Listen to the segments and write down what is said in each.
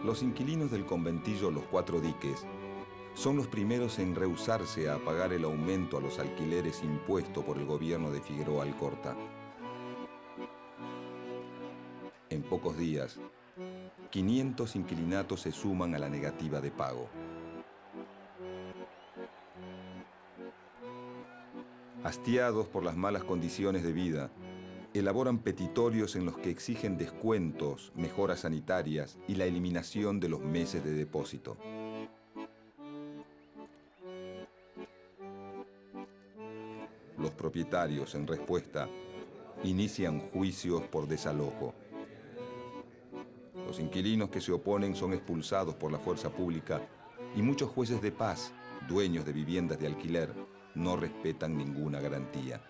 Los inquilinos del conventillo Los Cuatro Diques son los primeros en rehusarse a pagar el aumento a los alquileres impuesto por el gobierno de Figueroa Alcorta. En pocos días, 500 inquilinatos se suman a la negativa de pago. Hastiados por las malas condiciones de vida, elaboran petitorios en los que exigen descuentos, mejoras sanitarias y la eliminación de los meses de depósito. Los propietarios, en respuesta, inician juicios por desalojo. Los inquilinos que se oponen son expulsados por la fuerza pública y muchos jueces de paz, dueños de viviendas de alquiler, no respetan ninguna garantía.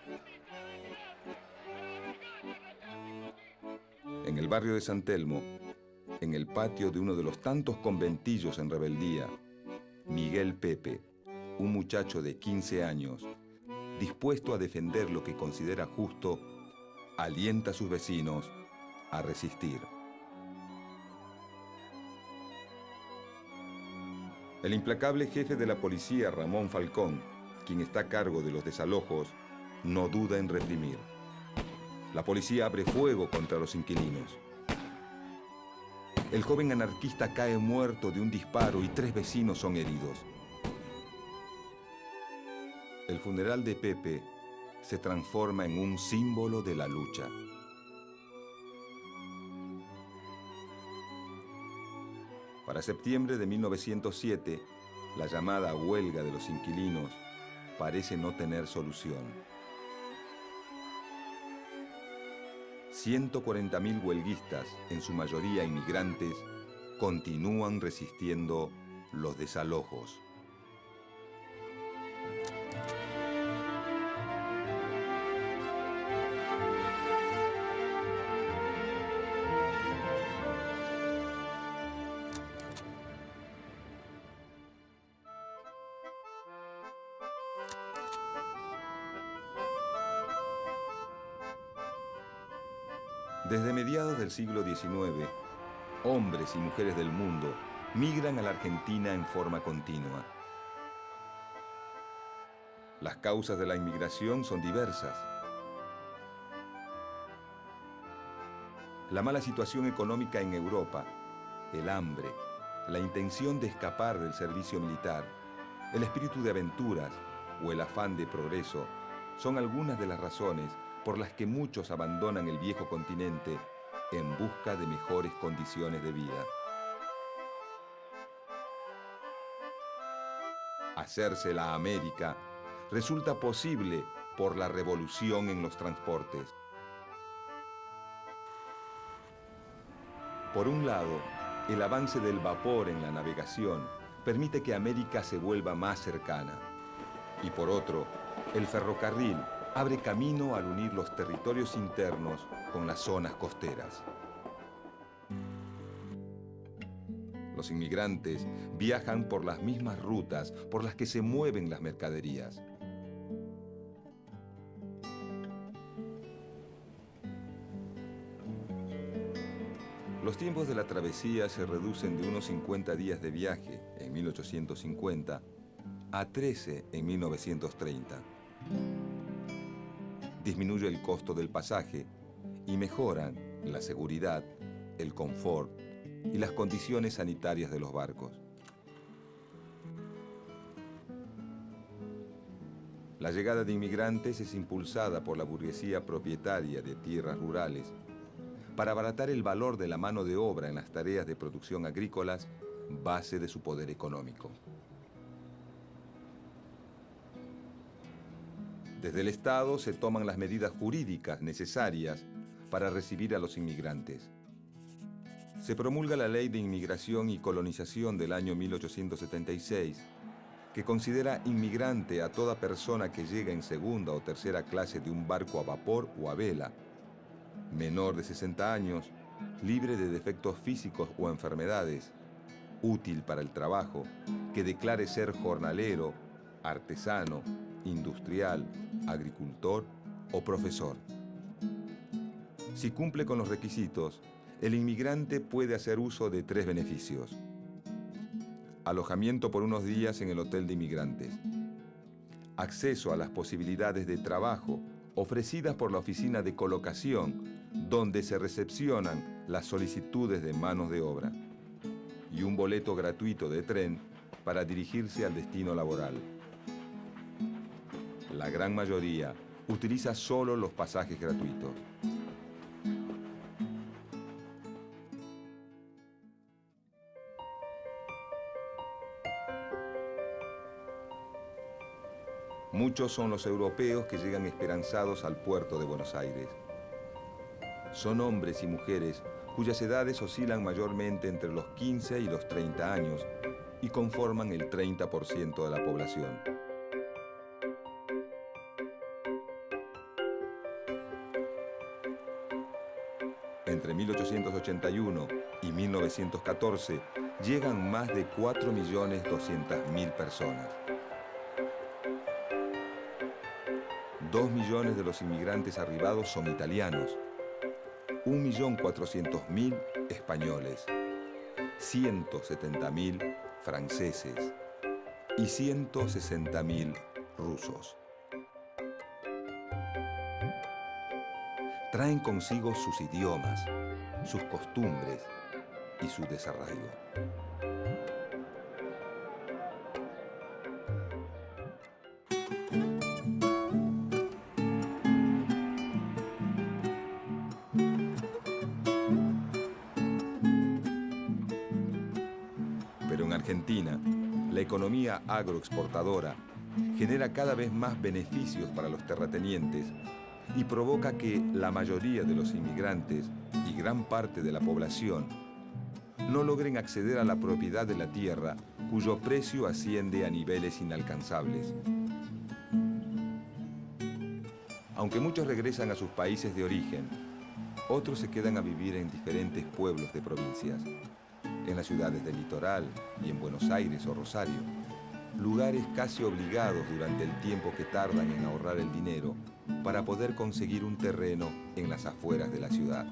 En el barrio de San Telmo, en el patio de uno de los tantos conventillos en rebeldía, Miguel Pepe, un muchacho de 15 años, dispuesto a defender lo que considera justo, alienta a sus vecinos a resistir. El implacable jefe de la policía, Ramón Falcón, quien está a cargo de los desalojos, no duda en reprimir. La policía abre fuego contra los inquilinos. El joven anarquista cae muerto de un disparo y 3 vecinos son heridos. El funeral de Pepe se transforma en un símbolo de la lucha. Para septiembre de 1907, la llamada huelga de los inquilinos parece no tener solución. 140.000 huelguistas, en su mayoría inmigrantes, continúan resistiendo los desalojos. Desde mediados del siglo XIX, hombres y mujeres del mundo migran a la Argentina en forma continua. Las causas de la inmigración son diversas. La mala situación económica en Europa, el hambre, la intención de escapar del servicio militar, el espíritu de aventuras o el afán de progreso son algunas de las razones por las que muchos abandonan el viejo continente en busca de mejores condiciones de vida. Hacerse la América resulta posible por la revolución en los transportes. Por un lado, el avance del vapor en la navegación permite que América se vuelva más cercana. Y por otro, el ferrocarril abre camino al unir los territorios internos con las zonas costeras. Los inmigrantes viajan por las mismas rutas por las que se mueven las mercaderías. Los tiempos de la travesía se reducen de unos 50 días de viaje en 1850 a 13 en 1930. Disminuye el costo del pasaje y mejoran la seguridad, el confort y las condiciones sanitarias de los barcos. La llegada de inmigrantes es impulsada por la burguesía propietaria de tierras rurales para abaratar el valor de la mano de obra en las tareas de producción agrícolas, base de su poder económico. Desde el Estado se toman las medidas jurídicas necesarias para recibir a los inmigrantes. Se promulga la Ley de Inmigración y Colonización del año 1876, que considera inmigrante a toda persona que llega en segunda o tercera clase de un barco a vapor o a vela, menor de 60 años, libre de defectos físicos o enfermedades, útil para el trabajo, que declare ser jornalero, artesano, industrial, agricultor o profesor. Si cumple con los requisitos, el inmigrante puede hacer uso de 3 beneficios. Alojamiento por unos días en el hotel de inmigrantes. Acceso a las posibilidades de trabajo ofrecidas por la oficina de colocación, donde se recepcionan las solicitudes de manos de obra. Y un boleto gratuito de tren para dirigirse al destino laboral. La gran mayoría utiliza solo los pasajes gratuitos. Muchos son los europeos que llegan esperanzados al puerto de Buenos Aires. Son hombres y mujeres cuyas edades oscilan mayormente entre los 15 y los 30 años y conforman el 30% de la población. Entre 1881 y 1914 llegan más de 4.200.000 personas. 2 millones de los inmigrantes arribados son italianos, 1.400.000 españoles, 170.000 franceses y 160.000 rusos. Traen consigo sus idiomas, sus costumbres y su desarraigo. Pero en Argentina, la economía agroexportadora genera cada vez más beneficios para los terratenientes y provoca que la mayoría de los inmigrantes y gran parte de la población no logren acceder a la propiedad de la tierra, cuyo precio asciende a niveles inalcanzables. Aunque muchos regresan a sus países de origen, otros se quedan a vivir en diferentes pueblos de provincias, en las ciudades del litoral y en Buenos Aires o Rosario, lugares casi obligados durante el tiempo que tardan en ahorrar el dinero para poder conseguir un terreno en las afueras de la ciudad.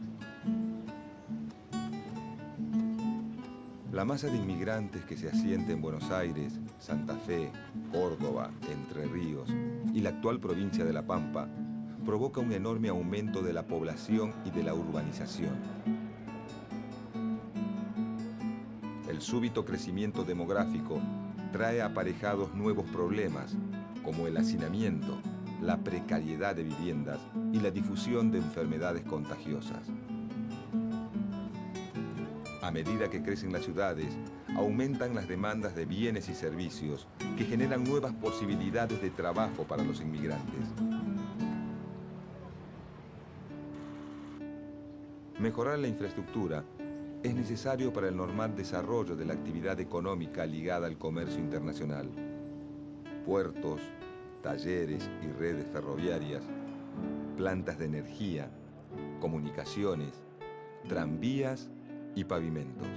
La masa de inmigrantes que se asienta en Buenos Aires, Santa Fe, Córdoba, Entre Ríos y la actual provincia de La Pampa provoca un enorme aumento de la población y de la urbanización. El súbito crecimiento demográfico trae aparejados nuevos problemas, como el hacinamiento, la precariedad de viviendas y la difusión de enfermedades contagiosas. A medida que crecen las ciudades, aumentan las demandas de bienes y servicios que generan nuevas posibilidades de trabajo para los inmigrantes. Mejorar la infraestructura es necesario para el normal desarrollo de la actividad económica ligada al comercio internacional. Puertos, talleres y redes ferroviarias, plantas de energía, comunicaciones, tranvías y pavimentos.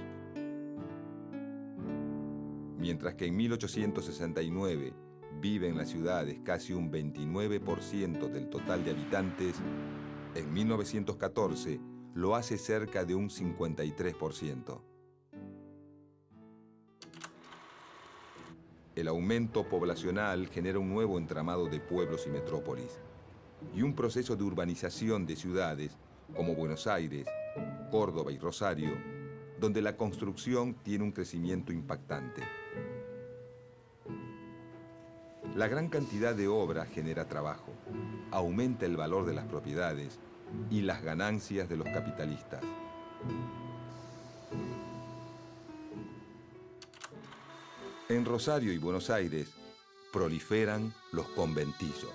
Mientras que en 1869 vive en las ciudades casi un 29% del total de habitantes, en 1914 lo hace cerca de un 53%. El aumento poblacional genera un nuevo entramado de pueblos y metrópolis, y un proceso de urbanización de ciudades como Buenos Aires, Córdoba y Rosario, donde la construcción tiene un crecimiento impactante. La gran cantidad de obra genera trabajo, aumenta el valor de las propiedades y las ganancias de los capitalistas. En Rosario y Buenos Aires proliferan los conventillos.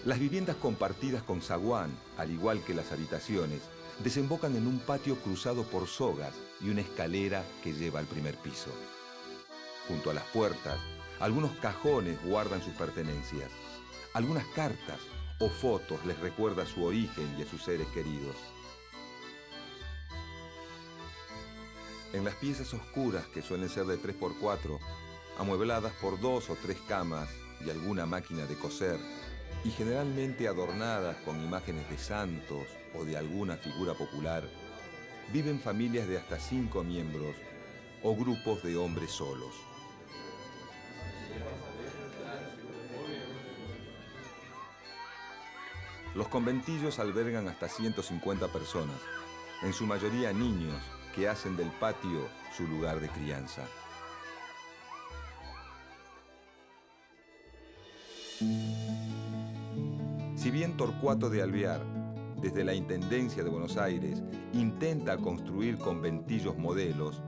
Las viviendas compartidas con zaguán, al igual que las habitaciones, desembocan en un patio cruzado por sogas y una escalera que lleva al primer piso. Junto a las puertas, algunos cajones guardan sus pertenencias. Algunas cartas o fotos les recuerda su origen y a sus seres queridos. En las piezas oscuras, que suelen ser de 3x4, amuebladas por 2 o 3 camas y alguna máquina de coser, y generalmente adornadas con imágenes de santos o de alguna figura popular, viven familias de hasta 5 miembros o grupos de hombres solos. Los conventillos albergan hasta 150 personas, en su mayoría niños que hacen del patio su lugar de crianza. Si bien Torcuato de Alvear, desde la Intendencia de Buenos Aires, intenta construir conventillos modelos,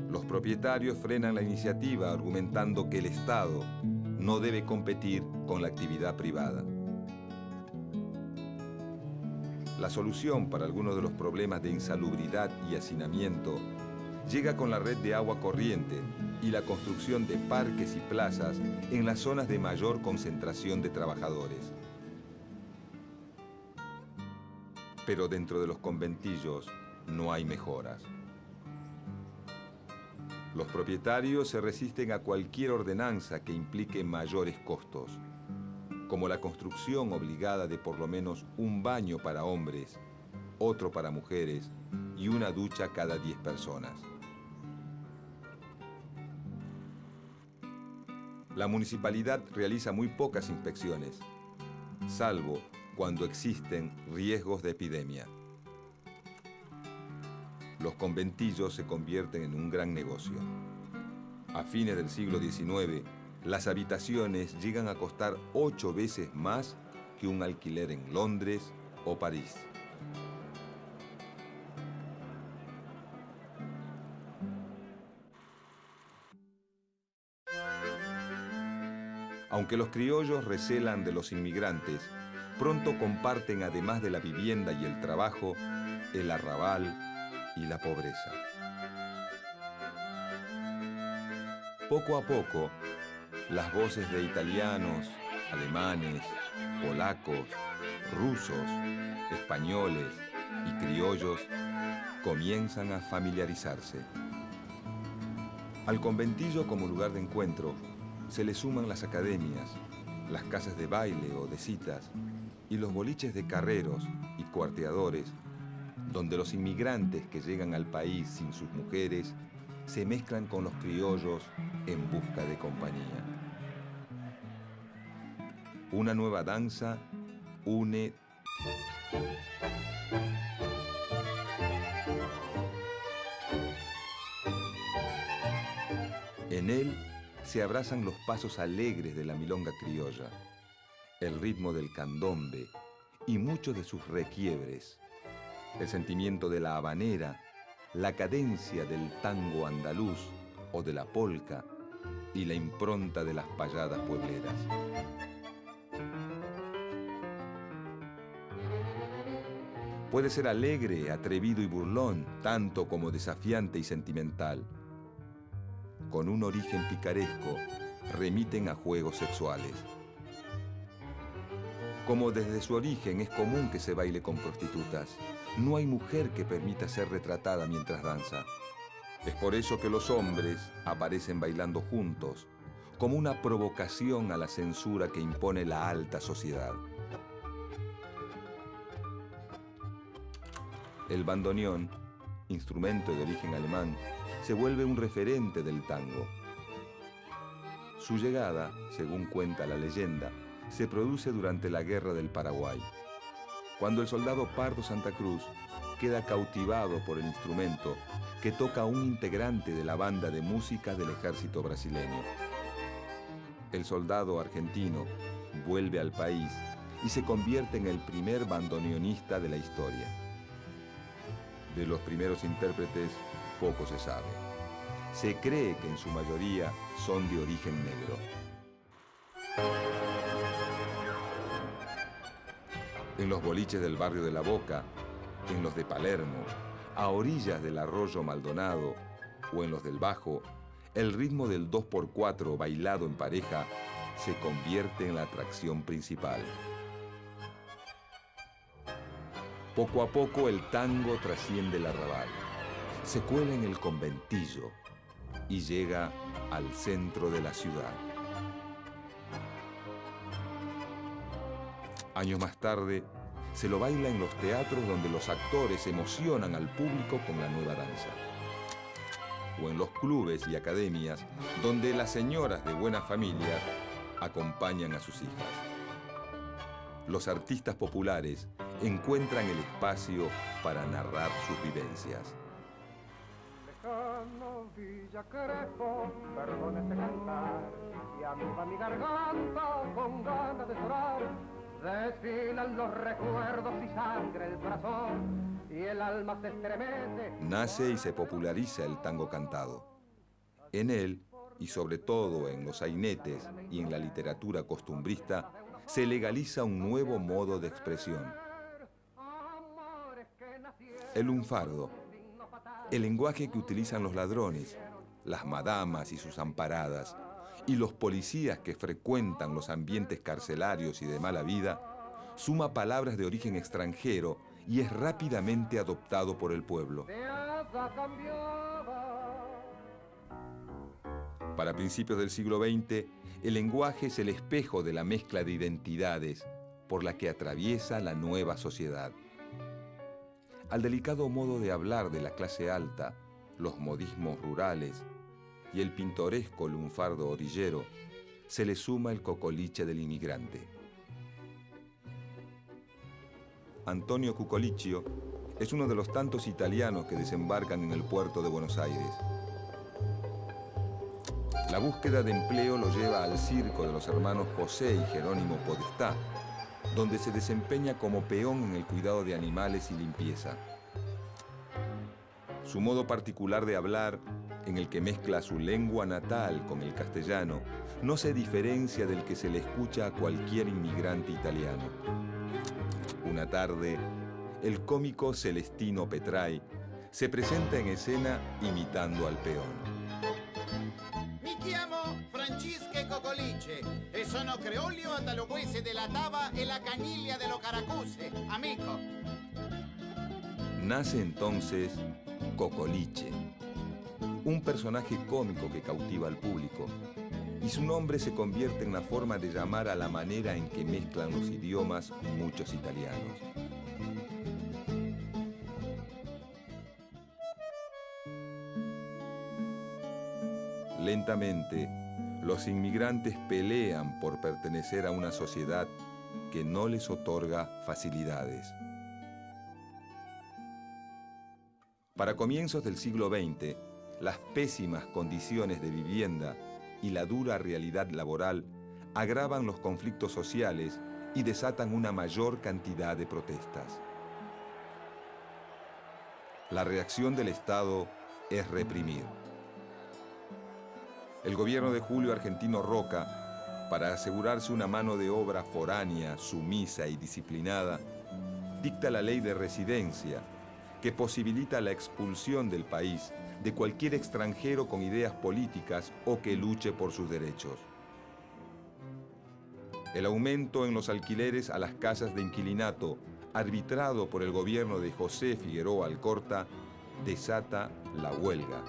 los propietarios frenan la iniciativa argumentando que el Estado no debe competir con la actividad privada. La solución para algunos de los problemas de insalubridad y hacinamiento llega con la red de agua corriente y la construcción de parques y plazas en las zonas de mayor concentración de trabajadores. Pero dentro de los conventillos no hay mejoras. Los propietarios se resisten a cualquier ordenanza que implique mayores costos, como la construcción obligada de por lo menos un baño para hombres, otro para mujeres y una ducha cada 10 personas. La municipalidad realiza muy pocas inspecciones, salvo cuando existen riesgos de epidemia. Los conventillos se convierten en un gran negocio. A fines del siglo XIX, las habitaciones llegan a costar 8 veces más que un alquiler en Londres o París. Aunque los criollos recelan de los inmigrantes, pronto comparten, además de la vivienda y el trabajo, el arrabal y la pobreza. Poco a poco, las voces de italianos, alemanes, polacos, rusos, españoles y criollos comienzan a familiarizarse. Al conventillo como lugar de encuentro se le suman las academias, las casas de baile o de citas y los boliches de carreros y cuarteadores, donde los inmigrantes que llegan al país sin sus mujeres se mezclan con los criollos en busca de compañía. Una nueva danza une en él se abrazan los pasos alegres de la milonga criolla, el ritmo del candombe y muchos de sus requiebres, el sentimiento de la habanera, la cadencia del tango andaluz o de la polca y la impronta de las payadas puebleras. Puede ser alegre, atrevido y burlón, tanto como desafiante y sentimental. Con un origen picaresco, remiten a juegos sexuales. Como desde su origen es común que se baile con prostitutas, no hay mujer que permita ser retratada mientras danza. Es por eso que los hombres aparecen bailando juntos, como una provocación a la censura que impone la alta sociedad. El bandoneón, instrumento de origen alemán, se vuelve un referente del tango. Su llegada, según cuenta la leyenda, se produce durante la Guerra del Paraguay, cuando el soldado Pardo Santa Cruz queda cautivado por el instrumento que toca un integrante de la banda de música del ejército brasileño. El soldado argentino vuelve al país y se convierte en el primer bandoneonista de la historia. De los primeros intérpretes, poco se sabe. Se cree que en su mayoría son de origen negro. En los boliches del barrio de La Boca, en los de Palermo, a orillas del arroyo Maldonado o en los del Bajo, el ritmo del 2x4 bailado en pareja se convierte en la atracción principal. Poco a poco el tango trasciende el arrabal, se cuela en el conventillo y llega al centro de la ciudad. Años más tarde, se lo baila en los teatros donde los actores emocionan al público con la nueva danza. O en los clubes y academias donde las señoras de buena familia acompañan a sus hijas. Los artistas populares encuentran el espacio para narrar sus vivencias. Lejano Villa Crespo, perdón este cantar, y amiga mi garganta con ganas de llorar. Desfilan los recuerdos y sangre el corazón, y el alma se estremece. Nace y se populariza el tango cantado. En él, y sobre todo en los sainetes y en la literatura costumbrista, se legaliza un nuevo modo de expresión. El lunfardo, el lenguaje que utilizan los ladrones, las madamas y sus amparadas, y los policías que frecuentan los ambientes carcelarios y de mala vida, suma palabras de origen extranjero y es rápidamente adoptado por el pueblo. Para principios del siglo XX, el lenguaje es el espejo de la mezcla de identidades por la que atraviesa la nueva sociedad. Al delicado modo de hablar de la clase alta, los modismos rurales y el pintoresco lunfardo orillero, se le suma el cocoliche del inmigrante. Antonio Cucolicchio es uno de los tantos italianos que desembarcan en el puerto de Buenos Aires. La búsqueda de empleo lo lleva al circo de los hermanos José y Jerónimo Podestá, donde se desempeña como peón en el cuidado de animales y limpieza. Su modo particular de hablar, en el que mezcla su lengua natal con el castellano, no se diferencia del que se le escucha a cualquier inmigrante italiano. Una tarde, el cómico Celestino Petrai se presenta en escena imitando al peón. Mi chiamo Francische Cocoliche e sono creolio ataloguese della Tava e la Caniglia dello Caracuse, amico. Nace entonces Cocoliche, un personaje cómico que cautiva al público, y su nombre se convierte en la forma de llamar a la manera en que mezclan los idiomas muchos italianos. Lentamente, los inmigrantes pelean por pertenecer a una sociedad que no les otorga facilidades. Para comienzos del siglo XX, las pésimas condiciones de vivienda y la dura realidad laboral agravan los conflictos sociales y desatan una mayor cantidad de protestas. La reacción del Estado es reprimir. El gobierno de Julio Argentino Roca, para asegurarse una mano de obra foránea, sumisa y disciplinada, dicta la ley de residencia, que posibilita la expulsión del país de cualquier extranjero con ideas políticas o que luche por sus derechos. El aumento en los alquileres a las casas de inquilinato, arbitrado por el gobierno de José Figueroa Alcorta, desata la huelga.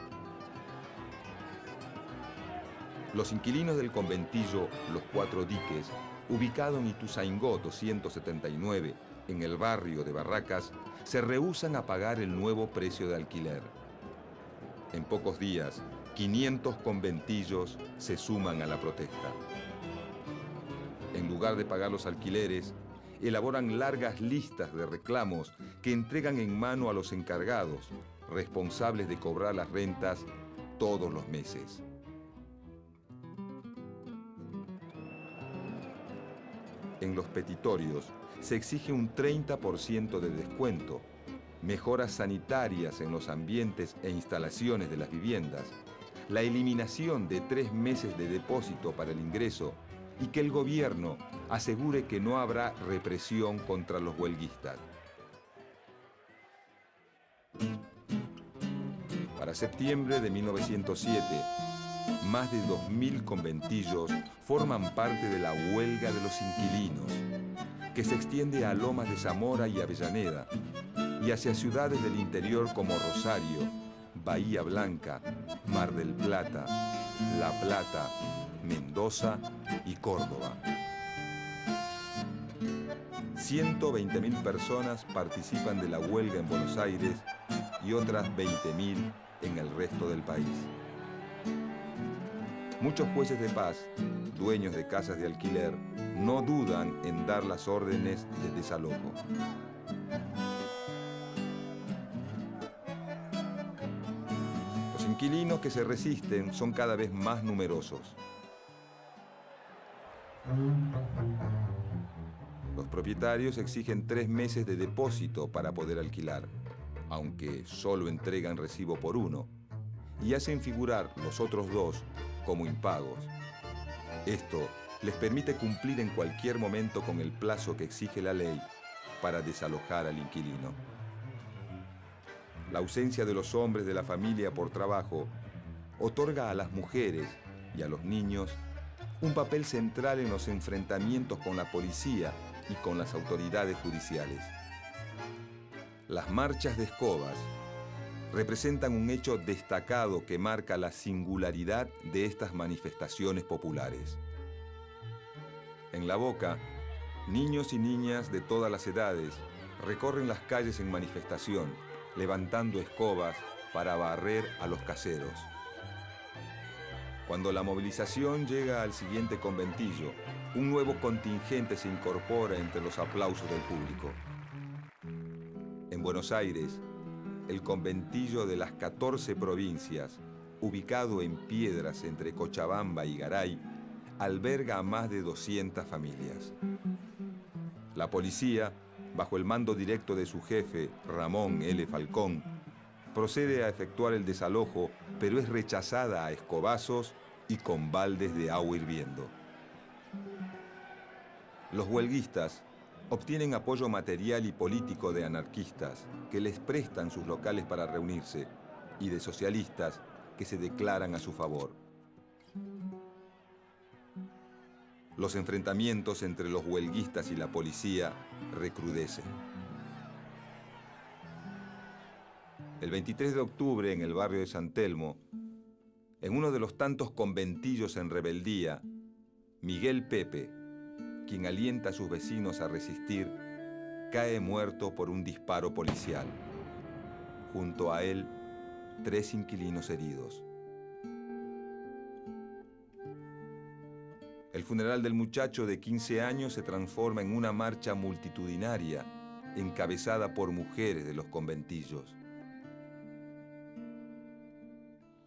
Los inquilinos del conventillo Los Cuatro Diques, ubicado en Ituzaingó 279, en el barrio de Barracas, se rehúsan a pagar el nuevo precio de alquiler. En pocos días, 500 conventillos se suman a la protesta. En lugar de pagar los alquileres, elaboran largas listas de reclamos que entregan en mano a los encargados, responsables de cobrar las rentas todos los meses. En los petitorios se exige un 30% de descuento, mejoras sanitarias en los ambientes e instalaciones de las viviendas, la eliminación de 3 meses de depósito para el ingreso y que el gobierno asegure que no habrá represión contra los huelguistas. Para septiembre de 1907, más de 2.000 conventillos forman parte de la huelga de los inquilinos, que se extiende a Lomas de Zamora y Avellaneda, y hacia ciudades del interior como Rosario, Bahía Blanca, Mar del Plata, La Plata, Mendoza y Córdoba. 120.000 personas participan de la huelga en Buenos Aires y otras 20.000 en el resto del país. Muchos jueces de paz, dueños de casas de alquiler, no dudan en dar las órdenes de desalojo. Los inquilinos que se resisten son cada vez más numerosos. Los propietarios exigen 3 meses de depósito para poder alquilar, aunque solo entregan recibo por 1, y hacen figurar los otros 2 como impagos. Esto les permite cumplir en cualquier momento con el plazo que exige la ley para desalojar al inquilino. La ausencia de los hombres de la familia por trabajo otorga a las mujeres y a los niños un papel central en los enfrentamientos con la policía y con las autoridades judiciales. Las marchas de escobas representan un hecho destacado que marca la singularidad de estas manifestaciones populares. En La Boca, niños y niñas de todas las edades recorren las calles en manifestación, levantando escobas para barrer a los caseros. Cuando la movilización llega al siguiente conventillo, un nuevo contingente se incorpora entre los aplausos del público. En Buenos Aires, el conventillo de las 14 provincias, ubicado en Piedras entre Cochabamba y Garay, alberga a más de 200 familias. La policía, bajo el mando directo de su jefe, Ramón L. Falcón, procede a efectuar el desalojo, pero es rechazada a escobazos y con baldes de agua hirviendo. Los huelguistas obtienen apoyo material y político de anarquistas que les prestan sus locales para reunirse y de socialistas que se declaran a su favor. Los enfrentamientos entre los huelguistas y la policía recrudecen. El 23 de octubre, en el barrio de San Telmo, en uno de los tantos conventillos en rebeldía, Miguel Pepe, quien alienta a sus vecinos a resistir, cae muerto por un disparo policial. Junto a él, 3 inquilinos heridos. El funeral del muchacho de 15 años se transforma en una marcha multitudinaria, encabezada por mujeres de los conventillos.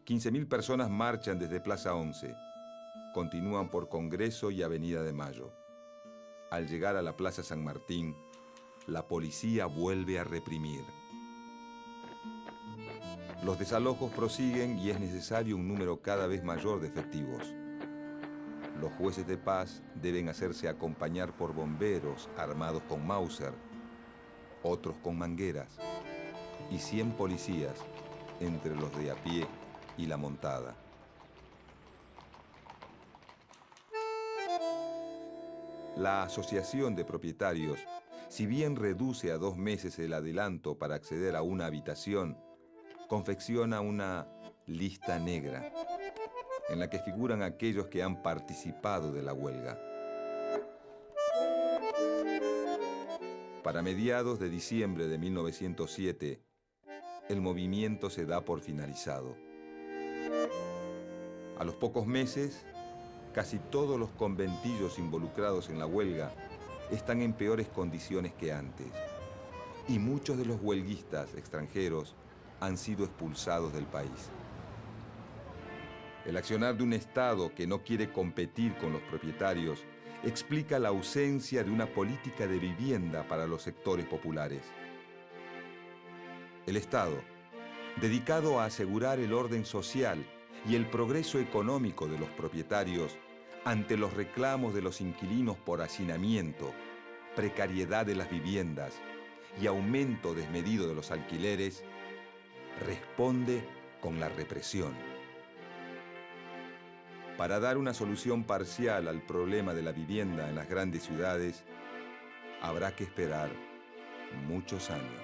15.000 personas marchan desde Plaza 11. Continúan por Congreso y Avenida de Mayo. Al llegar a la Plaza San Martín, la policía vuelve a reprimir. Los desalojos prosiguen y es necesario un número cada vez mayor de efectivos. Los jueces de paz deben hacerse acompañar por bomberos armados con Mauser, otros con mangueras, y 100 policías entre los de a pie y la montada. La Asociación de Propietarios, si bien reduce a 2 meses el adelanto para acceder a una habitación, confecciona una lista negra en la que figuran aquellos que han participado de la huelga. Para mediados de diciembre de 1907, el movimiento se da por finalizado. A los pocos meses, casi todos los conventillos involucrados en la huelga están en peores condiciones que antes, y muchos de los huelguistas extranjeros han sido expulsados del país. El accionar de un Estado que no quiere competir con los propietarios explica la ausencia de una política de vivienda para los sectores populares. El Estado, dedicado a asegurar el orden social y el progreso económico de los propietarios ante los reclamos de los inquilinos por hacinamiento, precariedad de las viviendas y aumento desmedido de los alquileres, responde con la represión. Para dar una solución parcial al problema de la vivienda en las grandes ciudades, habrá que esperar muchos años.